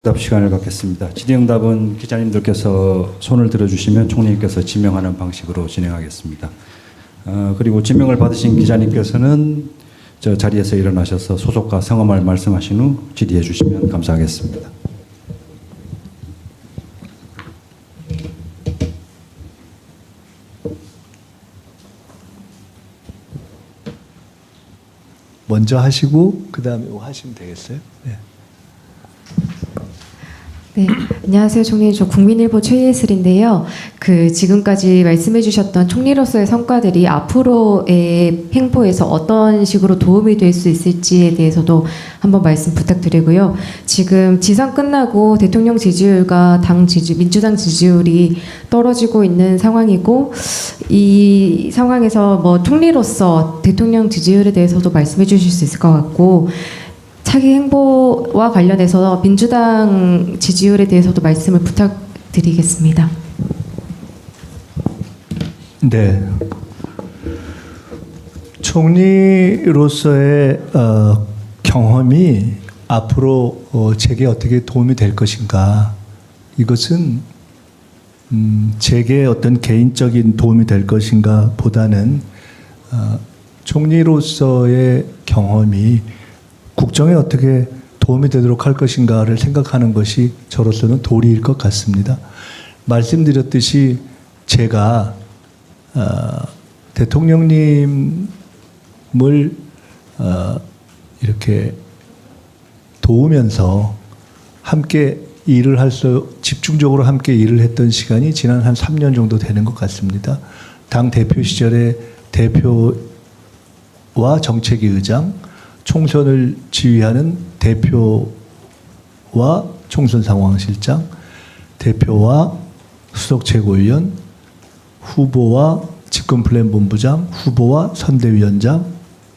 답 시간을 갖겠습니다. 질의응답은 기자님들께서 손을 들어주시면 총리님께서 지명하는 방식으로 진행하겠습니다. 그리고 지명을 받으신 기자님께서는 저 자리에서 일어나셔서 소속과 성함을 말씀하신 후 질의해 주시면 감사하겠습니다. 먼저 하시고 그 다음에 하시면 되겠어요. 네. 네, 안녕하세요, 총리. 저 국민일보 최예슬인데요. 지금까지 말씀해주셨던 총리로서의 성과들이 앞으로의 행보에서 어떤 식으로 도움이 될 수 있을지에 대해서도 한번 말씀 부탁드리고요. 지금 지선 끝나고 대통령 지지율과 민주당 지지율이 떨어지고 있는 상황이고, 이 상황에서 뭐 총리로서 대통령 지지율에 대해서도 말씀해주실 수 있을 것 같고, 차기 행보와 관련해서 민주당 지지율에 대해서도 말씀을 부탁드리겠습니다. 네. 총리로서의 경험이 앞으로 제게 어떻게 도움이 될 것인가, 이것은 제게 어떤 개인적인 도움이 될 것인가 보다는 총리로서의 경험이 국정에 어떻게 도움이 되도록 할 것인가를 생각하는 것이 저로서는 도리일 것 같습니다. 말씀드렸듯이 제가 대통령님을 이렇게 도우면서 함께 집중적으로 함께 일을 했던 시간이 지난 한 3년 정도 되는 것 같습니다. 당 대표 시절에 대표와 정책위 의장, 총선을 지휘하는 대표와 총선 상황실장, 대표와 수석 최고위원, 후보와 집권 플랜 본부장, 후보와 선대위원장,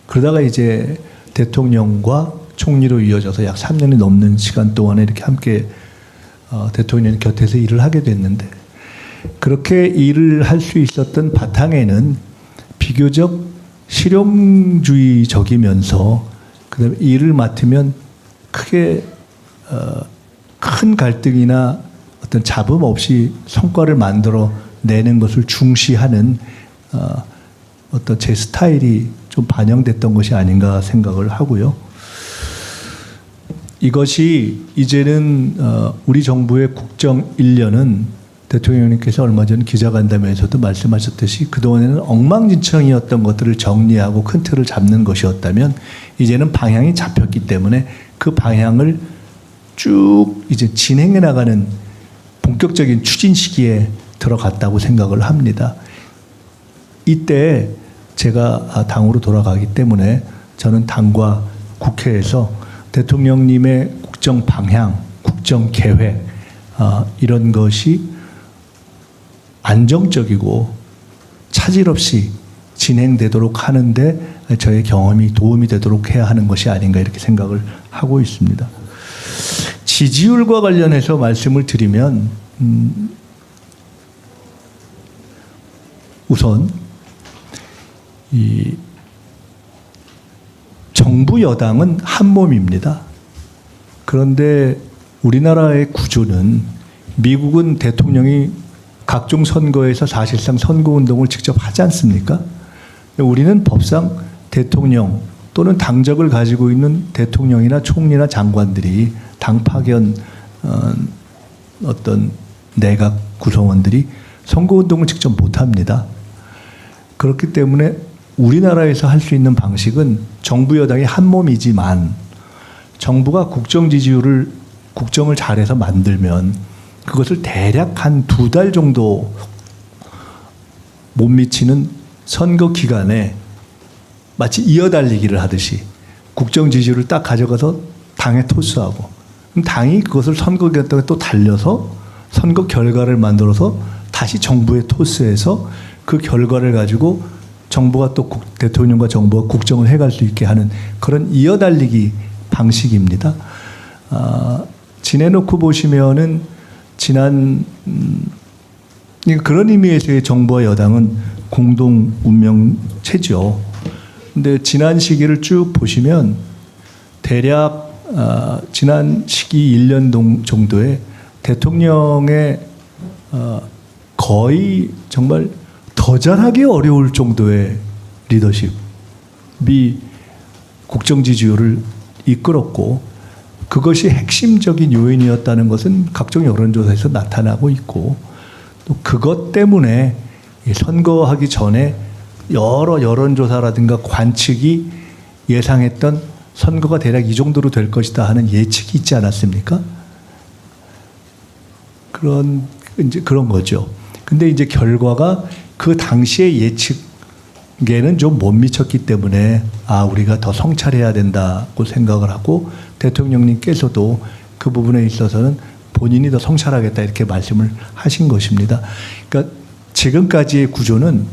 그러다가 이제 대통령과 총리로 이어져서 약 3년이 넘는 시간 동안에 이렇게 함께 대통령 곁에서 일을 하게 됐는데, 그렇게 일을 할 수 있었던 바탕에는 비교적 실용주의적이면서 그다음에 일을 맡으면 크게 큰 갈등이나 어떤 잡음 없이 성과를 만들어 내는 것을 중시하는 어떤 제 스타일이 좀 반영됐던 것이 아닌가 생각을 하고요. 이것이 이제는 우리 정부의 국정 1년은 대통령님께서 얼마 전 기자간담회에서도 말씀하셨듯이 그동안에는 엉망진창이었던 것들을 정리하고 큰 틀을 잡는 것이었다면, 이제는 방향이 잡혔기 때문에 그 방향을 쭉 이제 진행해 나가는 본격적인 추진 시기에 들어갔다고 생각을 합니다. 이때 제가 당으로 돌아가기 때문에 저는 당과 국회에서 대통령님의 국정 방향, 국정 계획, 이런 것이 안정적이고 차질 없이 진행되도록 하는데 저의 경험이 도움이 되도록 해야 하는 것이 아닌가, 이렇게 생각을 하고 있습니다. 지지율과 관련해서 말씀을 드리면, 우선 이 정부 여당은 한 몸입니다. 그런데 우리나라의 구조는, 미국은 대통령이 각종 선거에서 사실상 선거운동을 직접 하지 않습니까? 우리는 법상 대통령 또는 당적을 가지고 있는 대통령이나 총리나 장관들이, 당 파견 어떤 내각 구성원들이 선거운동을 직접 못합니다. 그렇기 때문에 우리나라에서 할 수 있는 방식은 정부 여당이 한 몸이지만, 정부가 국정 지지율을, 국정을 잘해서 만들면 그것을 대략 한 2달 정도 못 미치는 선거 기간에 마치 이어달리기를 하듯이 국정 지지율을 딱 가져가서 당에 토스하고, 그럼 당이 그것을 선거 기간 동안 또 달려서 선거 결과를 만들어서 다시 정부에 토스해서 그 결과를 가지고 정부가 또 대통령과 정부가 국정을 해갈 수 있게 하는 그런 이어달리기 방식입니다. 지내놓고 보시면은 지난 그런 의미에서의 정부와 여당은 공동 운명체죠. 근데 지난 시기를 쭉 보시면 대략 지난 시기 1년 정도에 대통령의 거의 정말 더 잘하기 어려울 정도의 리더십이 국정 지지율을 이끌었고 그것이 핵심적인 요인이었다는 것은 각종 여론조사에서 나타나고 있고 또 그것 때문에 선거하기 전에 여러 여론조사라든가 관측이 예상했던 선거가 대략 이 정도로 될 것이다 하는 예측이 있지 않았습니까? 그런 거죠. 근데 이제 결과가 그 당시의 예측에는 좀 못 미쳤기 때문에 우리가 더 성찰해야 된다고 생각을 하고 대통령님께서도 그 부분에 있어서는 본인이 더 성찰하겠다 이렇게 말씀을 하신 것입니다. 그러니까 지금까지의 구조는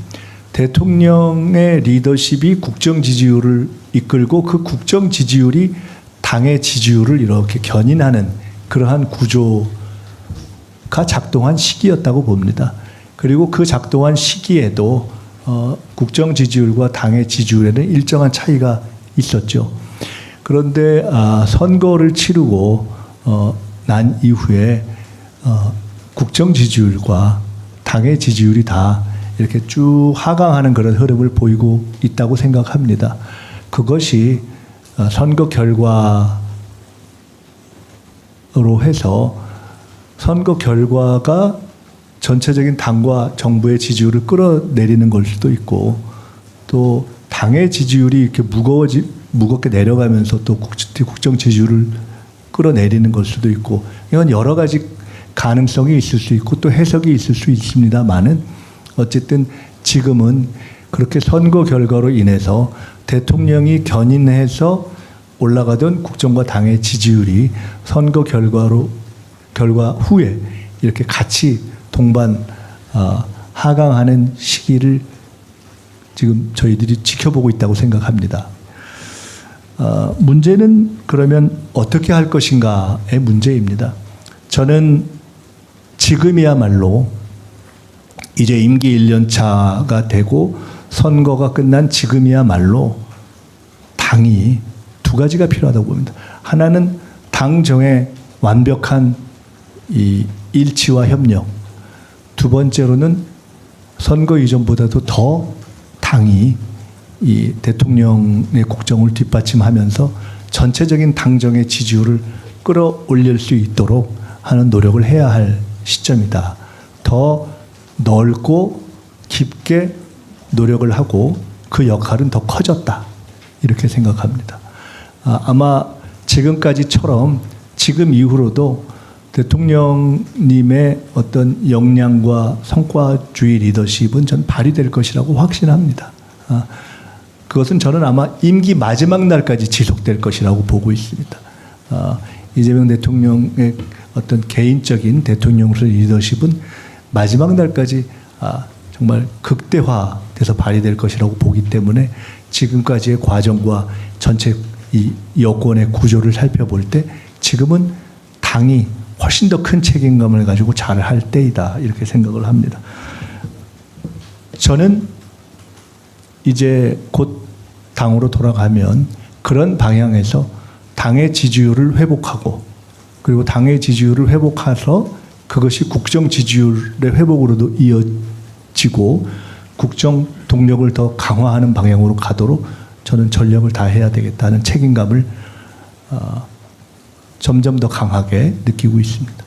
대통령의 리더십이 국정 지지율을 이끌고 그 국정 지지율이 당의 지지율을 이렇게 견인하는 그러한 구조가 작동한 시기였다고 봅니다. 그리고 그 작동한 시기에도 국정 지지율과 당의 지지율에는 일정한 차이가 있었죠. 그런데 선거를 치르고 난 이후에 국정 지지율과 당의 지지율이 다 이렇게 쭉 하강하는 그런 흐름을 보이고 있다고 생각합니다. 그것이 선거 결과로 해서 선거 결과가 전체적인 당과 정부의 지지율을 끌어내리는 걸 수도 있고 또 당의 지지율이 이렇게 무겁게 내려가면서 또 국정 지지율을 끌어내리는 걸 수도 있고 이건 여러 가지 가능성이 있을 수 있고 또 해석이 있을 수 있습니다만은 어쨌든 지금은 그렇게 선거 결과로 인해서 대통령이 견인해서 올라가던 국정과 당의 지지율이 선거 결과 후에 이렇게 같이 동반 하강하는 시기를 지금 저희들이 지켜보고 있다고 생각합니다. 문제는 그러면 어떻게 할 것인가의 문제입니다. 저는 지금이야말로 이제 임기 1년 차가 되고 선거가 끝난 지금이야말로 당이 두 가지가 필요하다고 봅니다. 하나는 당정의 완벽한 이 일치와 협력. 두 번째로는 선거 이전보다도 더 당이 이 대통령의 국정을 뒷받침하면서 전체적인 당정의 지지율을 끌어올릴 수 있도록 하는 노력을 해야 할 시점이다. 더 넓고 깊게 노력을 하고 그 역할은 더 커졌다. 이렇게 생각합니다. 아마 지금까지처럼 지금 이후로도 대통령님의 어떤 역량과 성과주의 리더십은 전 발휘될 것이라고 확신합니다. 그것은 저는 아마 임기 마지막 날까지 지속될 것이라고 보고 있습니다. 이재명 대통령의 어떤 개인적인 대통령으로서의 리더십은 마지막 날까지 정말 극대화돼서 발휘될 것이라고 보기 때문에 지금까지의 과정과 전체 이 여권의 구조를 살펴볼 때 지금은 당이 훨씬 더 큰 책임감을 가지고 잘할 때이다 이렇게 생각을 합니다. 저는 이제 곧 당으로 돌아가면 그런 방향에서 당의 지지율을 회복하고 그리고 당의 지지율을 회복해서 그것이 국정 지지율의 회복으로도 이어지고 국정 동력을 더 강화하는 방향으로 가도록 저는 전력을 다해야 되겠다는 책임감을 점점 더 강하게 느끼고 있습니다.